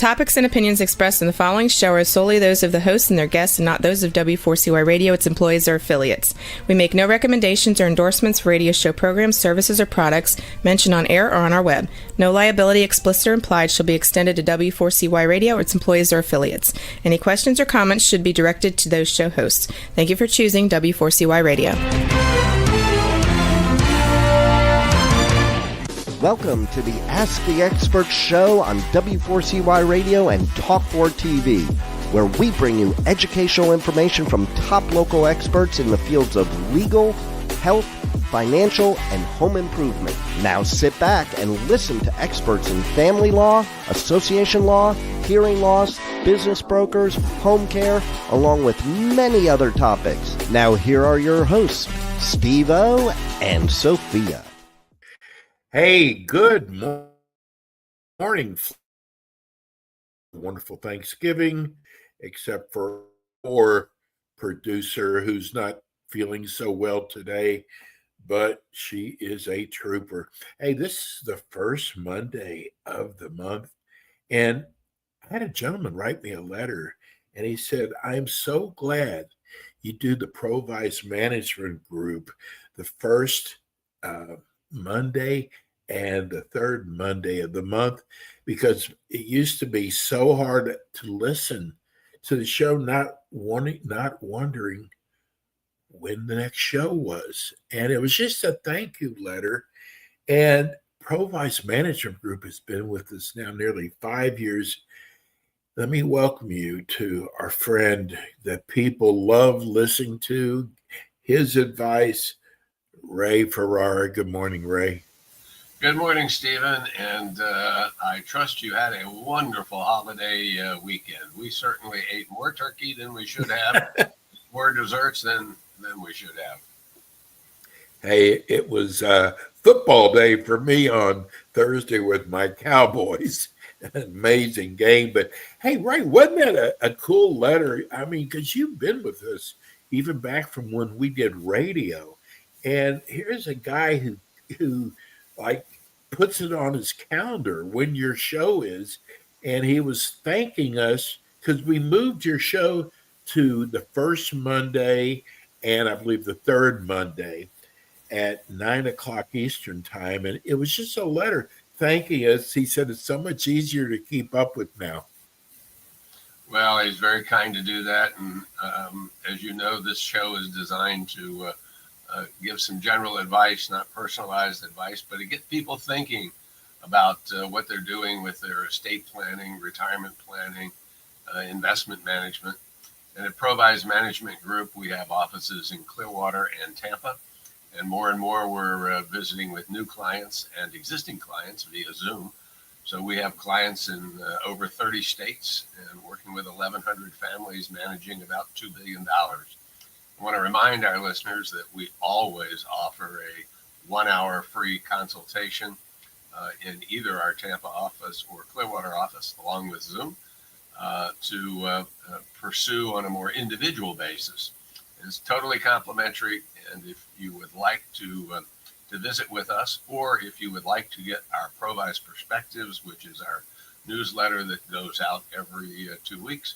topics and opinions expressed in the following show are solely those of the hosts and their guests and not those of W4CY Radio, its employees, or affiliates. We make no recommendations or endorsements for radio show programs, services, or products mentioned on air or on our web. No liability, explicit or implied, shall be extended to W4CY Radio or its employees or affiliates. Any questions or comments should be directed to those show hosts. Thank you for choosing W4CY Radio. Welcome to the Ask the Expert show on W4CY Radio and Talk4 TV, where we bring you educational information from top local experts in the fields of legal, health, financial, and home improvement. Now sit back and listen to experts in family law, association law, hearing loss, business brokers, home care, along with many other topics. Now here are your hosts, Steve-O and Sophia. Hey, good morning. Wonderful Thanksgiving, except for our producer who's not feeling so well today, but she is a trooper. Hey, this is the first Monday of the month, and I had a gentleman write me a letter, and he said, I'm so glad you do the Provice Management Group the first Monday and the third Monday of the month, because it used to be so hard to listen to the show, not wondering when the next show was. And it was just a thank you letter. And Provice Management Group has been with us now nearly 5 years. Let me welcome you to our friend that people love listening to, his advice, Ray Ferrara. Good morning, Ray. Good morning, Stephen, and I trust you had a wonderful holiday weekend. We certainly ate more turkey than we should have, more desserts than we should have. Hey, it was football day for me on Thursday with my Cowboys. An amazing game. But hey, Ray, wasn't that a cool letter? I mean, because you've been with us even back from when we did radio. And here's a guy who like puts it on his calendar when your show is, and he was thanking us because we moved your show to the first Monday and I believe the third Monday at 9:00 Eastern time, and it was just a letter thanking us. He said it's so much easier to keep up with now. Well, he's very kind to do that, and as you know, this show is designed to give some general advice, not personalized advice, but to get people thinking about what they're doing with their estate planning, retirement planning, investment management. And at Provice Management Group, we have offices in Clearwater and Tampa. And more we're visiting with new clients and existing clients via Zoom. So we have clients in over 30 states and working with 1,100 families managing about $2 billion. I want to remind our listeners that we always offer a 1-hour free consultation in either our Tampa office or Clearwater office, along with Zoom, to pursue on a more individual basis. It's totally complimentary, and if you would like to visit with us, or if you would like to get our Provice Perspectives, which is our newsletter that goes out every 2 weeks,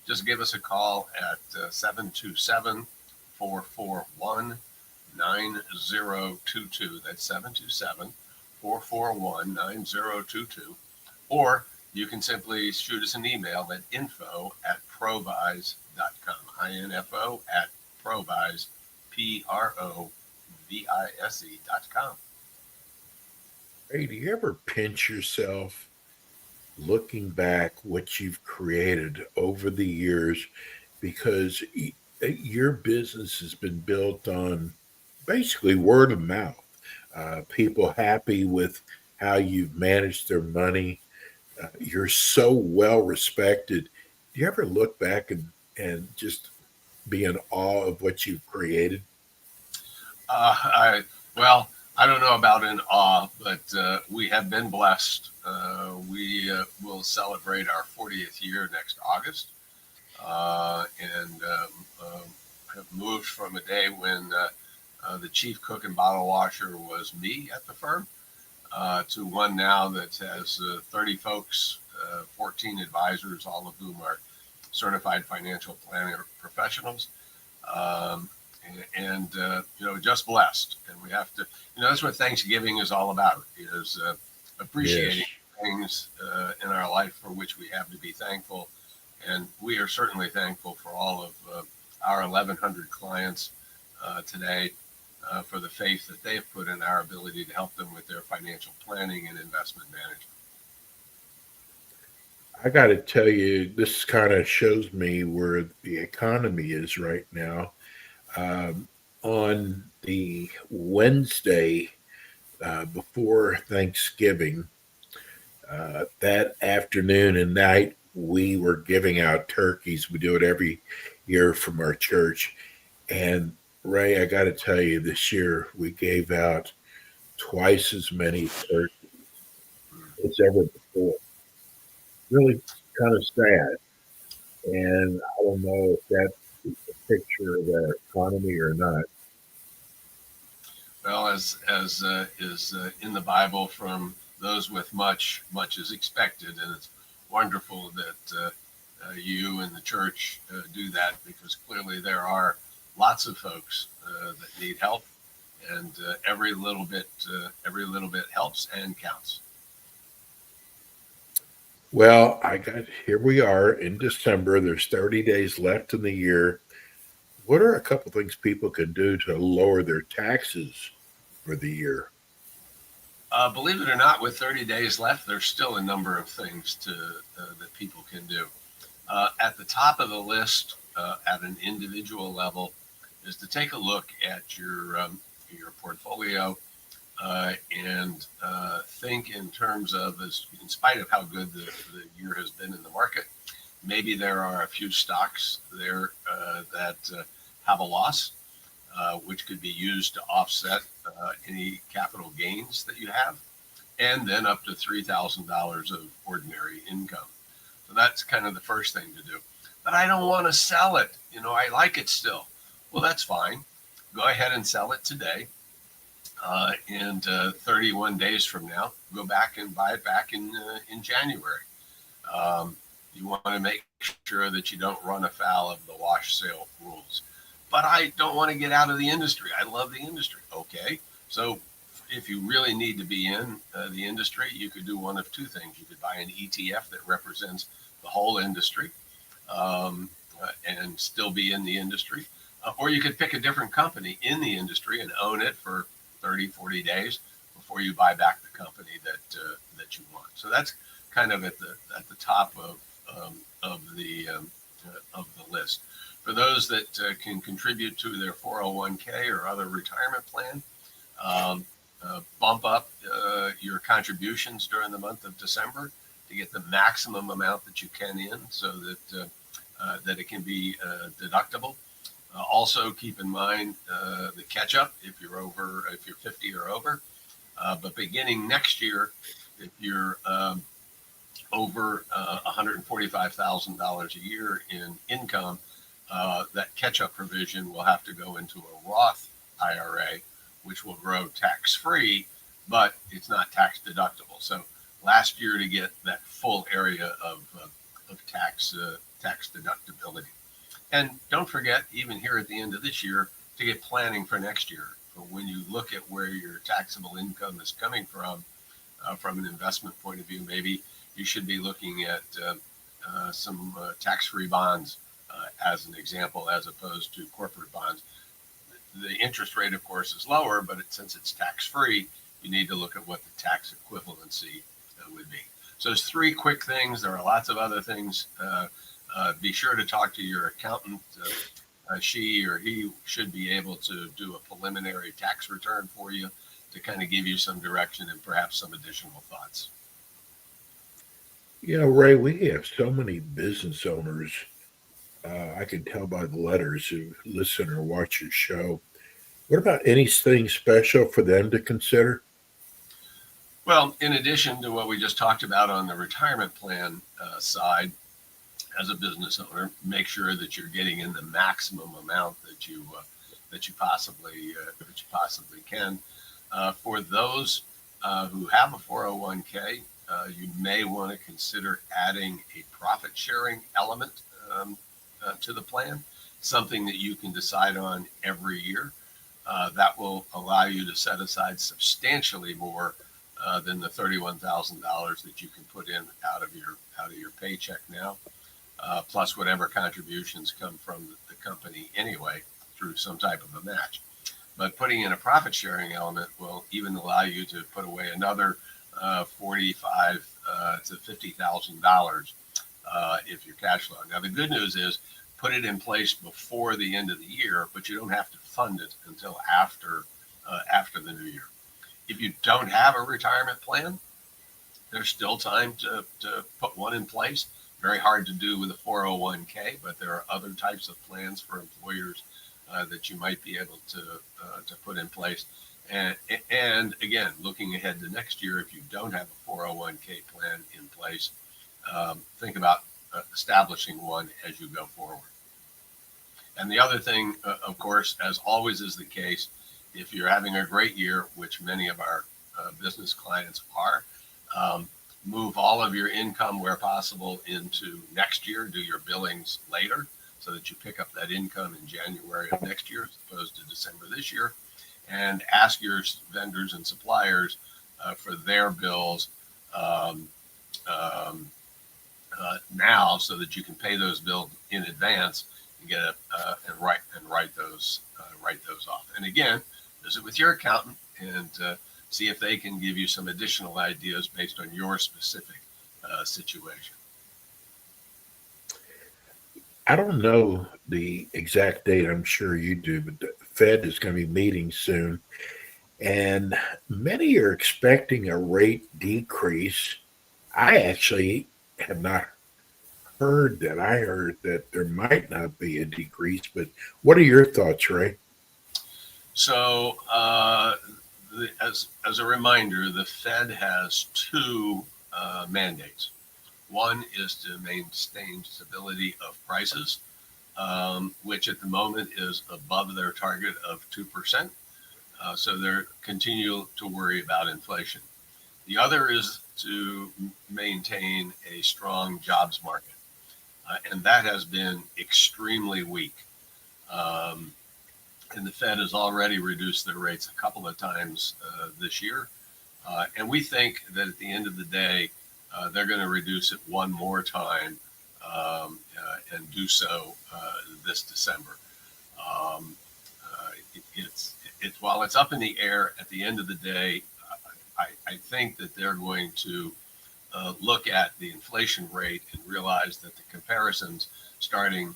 just give us a call at 727 441-9022. That's 727-441-9022. Or you can simply shoot us an email at info@provise.com. info@provise, provise.com. Hey, do you ever pinch yourself looking back what you've created over the years? Because your business has been built on basically word of mouth. People happy with how you've managed their money. You're so well respected. Do you ever look back and just be in awe of what you've created? I don't know about in awe, but we have been blessed. We will celebrate our 40th year next August, and have moved from a day when the chief cook and bottle washer was me at the firm to one now that has 30 folks 14 advisors, all of whom are certified financial planner professionals. Um, just blessed. And we have to, that's what Thanksgiving is all about, is appreciating Yes. things in our life for which we have to be thankful. And we are certainly thankful for all of our 1,100 clients today for the faith that they've put in our ability to help them with their financial planning and investment management. I got to tell you, this kind of shows me where the economy is right now. On the Wednesday before Thanksgiving, that afternoon and night, we were giving out turkeys. We do it every year from our church. And Ray, I got to tell you, this year we gave out twice as many turkeys as ever before. Really kind of sad. And I don't know if that is a picture of the economy or not. Well, as is in the Bible, from those with much, much is expected, and it's wonderful that you and the church do that, because clearly there are lots of folks that need help, and every little bit helps and counts. Well, here we are in December. There's 30 days left in the year. What are a couple things people can do to lower their taxes for the year? Believe it or not, with 30 days left, there's still a number of things that people can do. At the top of the list, at an individual level, is to take a look at your portfolio and think in terms of, in spite of how good the year has been in the market, maybe there are a few stocks there that have a loss, which could be used to offset any capital gains that you have, and then up to $3,000 of ordinary income. So that's kind of the first thing to do. But I don't want to sell it. I like it still. Well, that's fine. Go ahead and sell it today. And 31 days from now, go back and buy it back in January. You want to make sure that you don't run afoul of the wash sale rules. But I don't want to get out of the industry. I love the industry. Okay. So if you really need to be in the industry, you could do one of two things. You could buy an ETF that represents the whole industry and still be in the industry. Or you could pick a different company in the industry and own it for 30, 40 days before you buy back the company that you want. So that's kind of at the top of the list. For those that can contribute to their 401k or other retirement plan, bump up your contributions during the month of December to get the maximum amount that you can in, so that it can be deductible. Also, keep in mind the catch-up if you're 50 or over. But beginning next year, if you're over $145,000 a year in income, that catch-up provision will have to go into a Roth IRA, which will grow tax-free, but it's not tax deductible. So last year, to get that full area of tax deductibility. And don't forget, even here at the end of this year, to get planning for next year. When you look at where your taxable income is coming from an investment point of view, maybe you should be looking at some tax-free bonds as an example, as opposed to corporate bonds. The interest rate, of course, is lower, but since it's tax-free, you need to look at what the tax equivalency would be. So there's three quick things. There are lots of other things. Be sure to talk to your accountant. She or he should be able to do a preliminary tax return for you to kind of give you some direction and perhaps some additional thoughts. Ray, we have so many business owners. I can tell by the letters who listen or watch your show. What about anything special for them to consider? Well, in addition to what we just talked about on the retirement plan side, as a business owner, make sure that you're getting in the maximum amount that you possibly can. For those who have a 401k, you may want to consider adding a profit sharing element to the plan, something that you can decide on every year. That will allow you to set aside substantially more than the $31,000 that you can put in out of your paycheck now, plus whatever contributions come from the company anyway through some type of a match. But putting in a profit sharing element will even allow you to put away another $45,000 to $50,000 if you're cash flow. Now the good news is put it in place before the end of the year, but you don't have to fund it until after the new year. If you don't have a retirement plan, there's still time to put one in place. Very hard to do with a 401k, but there are other types of plans for employers that you might be able to put in place. And again, looking ahead to next year, if you don't have a 401k plan in place, think about establishing one as you go forward. And the other thing, of course, as always is the case, if you're having a great year, which many of our business clients are, move all of your income where possible into next year, do your billings later so that you pick up that income in January of next year as opposed to December this year, and ask your vendors and suppliers for their bills now so that you can pay those bills in advance and get and write those off. And again, visit with your accountant and see if they can give you some additional ideas based on your specific situation. I don't know the exact date. I'm sure you do, but the Fed is going to be meeting soon. And many are expecting a rate decrease. I actually have not heard that. I heard that there might not be a decrease, but what are your thoughts, Ray? So, as a reminder, the Fed has two mandates. One is to maintain stability of prices, which at the moment is above their target of 2%. So they're continue to worry about inflation. The other is to maintain a strong jobs market. And that has been extremely weak. And the Fed has already reduced their rates a couple of times this year. And we think that at the end of the day, they're going to reduce it one more time and do so this December. While it's up in the air, at the end of the day, I think that they're going to look at the inflation rate and realize that the comparisons starting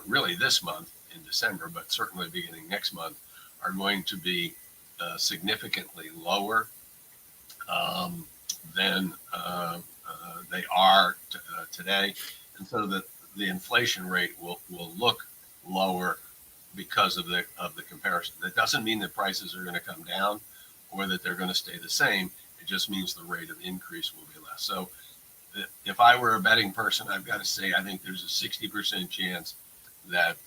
really this month in December, but certainly beginning next month, are going to be significantly lower than they are today, and so that the inflation rate will look lower because of the comparison. That doesn't mean that prices are going to come down or that they're going to stay the same. It just means the rate of increase will be less. So if I were a betting person, I've got to say I think there's a 60% chance that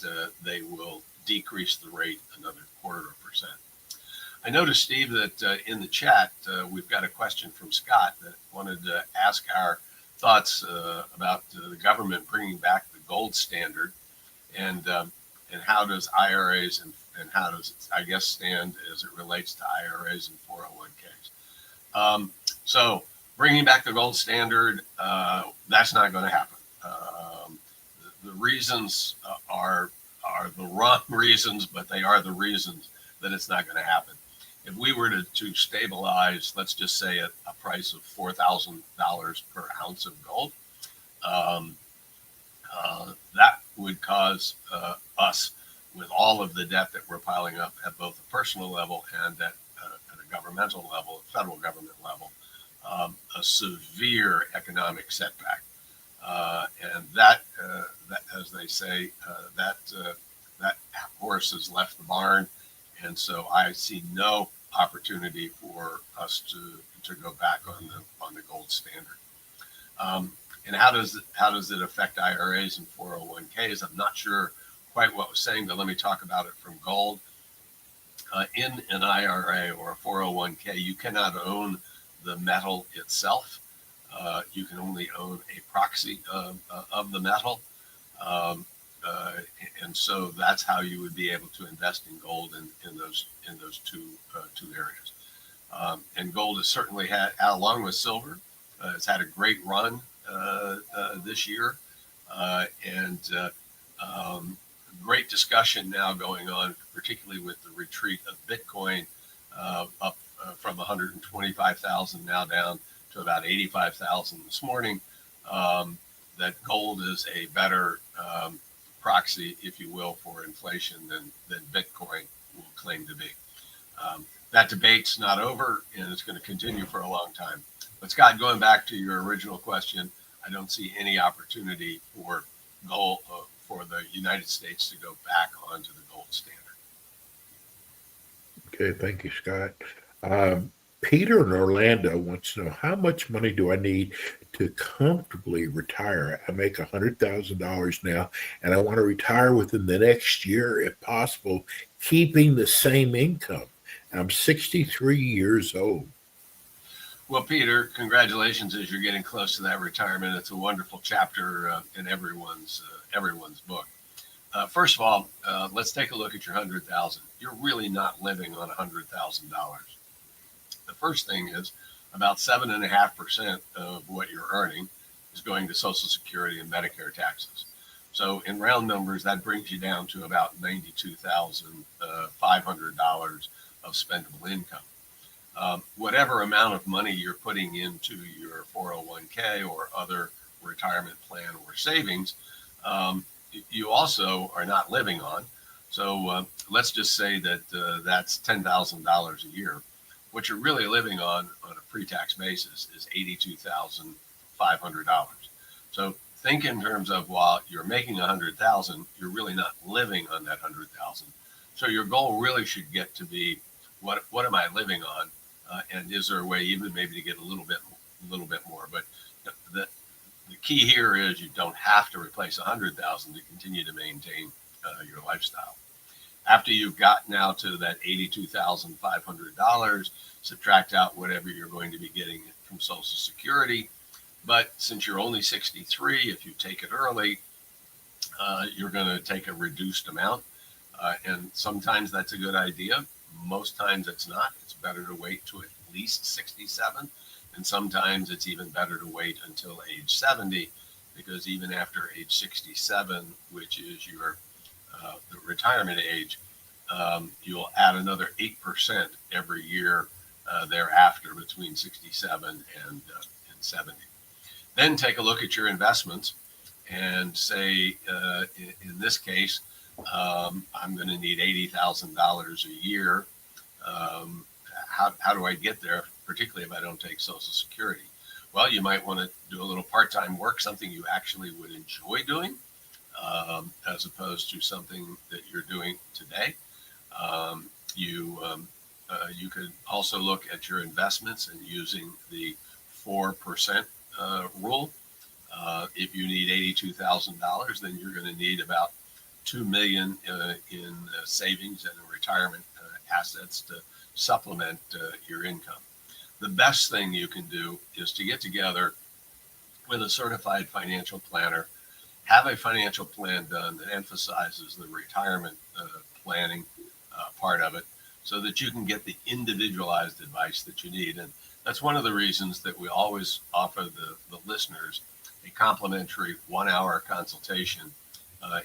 they will decrease the rate another 0.25%. I noticed, Steve, that in the chat we've got a question from Scott that wanted to ask our thoughts about the government bringing back the gold standard, and how does IRAs and how does it, I guess, stand as it relates to IRAs and 401ks. So bringing back the gold standard, that's not going to happen. The reasons are the wrong reasons, but they are the reasons that it's not going to happen. If we were to stabilize, let's just say at a price of $4,000 per ounce of gold, that would cause us, with all of the debt that we're piling up at both the personal level and at a governmental level, federal government level, a severe economic setback. And that, as they say, that horse has left the barn. And so I see no opportunity for us to go back on the gold standard. And how does it affect IRAs and 401ks? I'm not sure quite what was saying, but let me talk about it from gold. In an IRA or a 401k, you cannot own the metal itself. You can only own a proxy of the metal. Um, uh, and so that's how you would be able to invest in gold in those two areas. And gold has certainly had, along with silver, it's had a great run this year, and great discussion now going on, particularly with the retreat of Bitcoin up from 125,000 now down to about 85,000 this morning. That gold is a better proxy, if you will, for inflation than Bitcoin will claim to be. That debate's not over, and it's going to continue for a long time. But Scott, going back to your original question, I don't see any opportunity for gold for the United States to go back onto the gold standard. Okay, thank you, Scott. Peter in Orlando wants to know, how much money do I need to comfortably retire? I make $100,000 now, and I want to retire within the next year, if possible, keeping the same income. I'm 63 years old. Well, Peter, congratulations as you're getting close to that retirement. It's a wonderful chapter in everyone's book. First of all, let's take a look at your 100,000. You're really not living on $100,000. The first thing is about 7.5% of what you're earning is going to Social Security and Medicare taxes. So in round numbers, that brings you down to about $92,500 of spendable income. Whatever amount of money you're putting into your 401k or other retirement plan or savings, you also are not living on. So let's just say that that's $10,000 a year. What you're really living on a pre-tax basis is $82,500. So think in terms of, while you're making $100,000, you're really not living on that $100,000. So your goal really should get to be, what am I living on, and is there a way even maybe to get a little bit more? But the key here is you don't have to replace $100,000 to continue to maintain your lifestyle. After you've gotten out to that $82,500, subtract out whatever you're going to be getting from Social Security. But since you're only 63, if you take it early, you're going to take a reduced amount. And sometimes that's a good idea. Most times it's not. It's better to wait to at least 67. And sometimes it's even better to wait until age 70, because even after age 67, which is your the retirement age, you'll add another 8% every year thereafter between 67 and 70. Then take a look at your investments and say, in this case, I'm going to need $80,000 a year. How do I get there, particularly if I don't take Social Security? Well, you might want to do a little part-time work, something you actually would enjoy doing, as opposed to something that you're doing today. You could also look at your investments and using the 4% rule. If you need $82,000, then you're going to need about $2 million in savings and retirement assets to supplement your income. The best thing you can do is to get together with a certified financial planner, have a financial plan done that emphasizes the retirement planning part of it, so that you can get the individualized advice that you need. And that's one of the reasons that we always offer the listeners a complimentary 1-hour consultation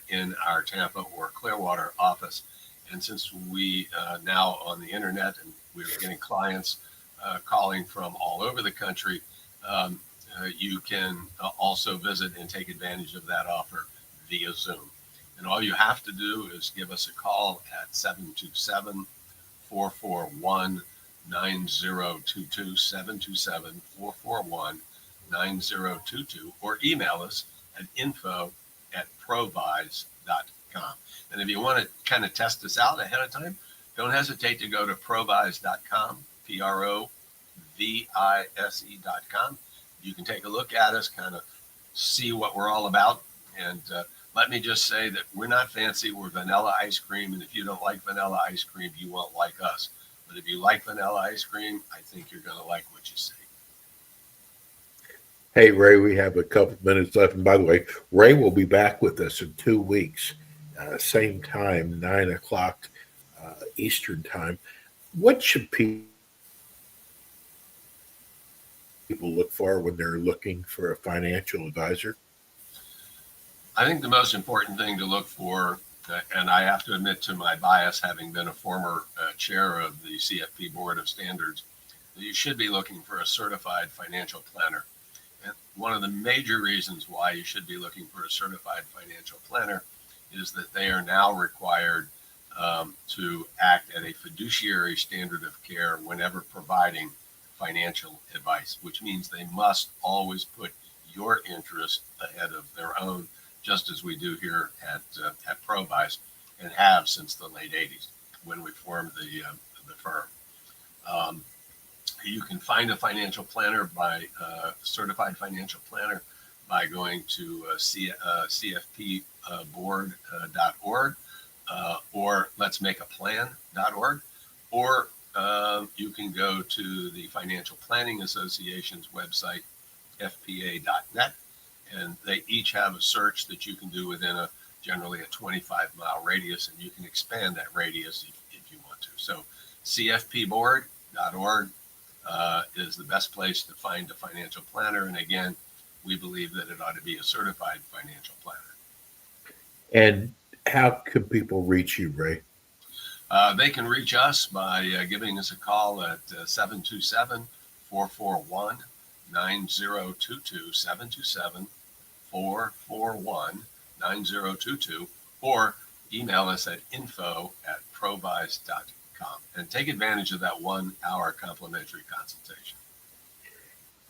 in our Tampa or Clearwater office. And since we now on the internet, and we're getting clients calling from all over the country, you can also visit and take advantage of that offer via Zoom. And all you have to do is give us a call at 727-441-9022, 727-441-9022, or email us at info@provise.com. And if you want to kind of test this out ahead of time, don't hesitate to go to provise.com, provise.com. You can take a look at us, kind of see what we're all about. And let me just say that we're not fancy. We're vanilla ice cream. And if you don't like vanilla ice cream, you won't like us. But if you like vanilla ice cream, I think you're going to like what you see. Hey, Ray, we have a couple minutes left. And by the way, Ray will be back with us in 2 weeks, same time, 9 o'clock Eastern time. What should people look for when they're looking for a financial advisor? I think the most important thing to look for, and I have to admit to my bias, having been a former chair of the CFP Board of Standards, that you should be looking for a certified financial planner. And one of the major reasons why you should be looking for a certified financial planner is that they are now required to act at a fiduciary standard of care whenever providing financial advice, which means they must always put your interest ahead of their own, just as we do here at ProVice and have since the late 80s when we formed the firm. You can find a financial planner certified financial planner by going to cfpboard.org or letsmakeaplan.org, or you can go to the Financial Planning Association's website, fpa.net, and they each have a search that you can do within generally a 25-mile radius, and you can expand that radius if you want to. So cfpboard.org is the best place to find a financial planner. And again, we believe that it ought to be a certified financial planner. And how can people reach you, Ray? They can reach us by giving us a call at 727-441-9022, 727-441-9022, or email us at info@provise.com and take advantage of that 1-hour complimentary consultation.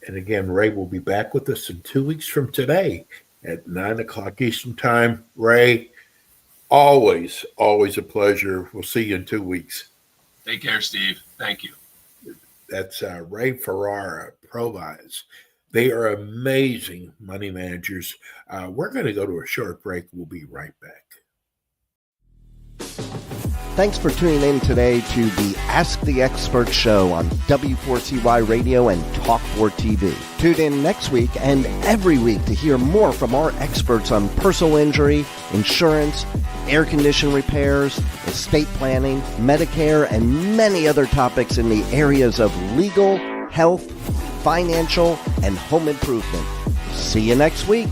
And again, Ray will be back with us in 2 weeks from today at 9 o'clock Eastern time. Ray, always a pleasure. We'll see you in 2 weeks. Take care, Steve. Thank you. That's Ray Ferrara, ProVise. They are amazing money managers. We're going to go to a short break. We'll be right back. Thanks for tuning in today to the Ask the Expert show on W4CY Radio and Talk4 TV. Tune in next week and every week to hear more from our experts on personal injury, insurance, air condition repairs, estate planning, Medicare, and many other topics in the areas of legal, health, financial, and home improvement. See you next week.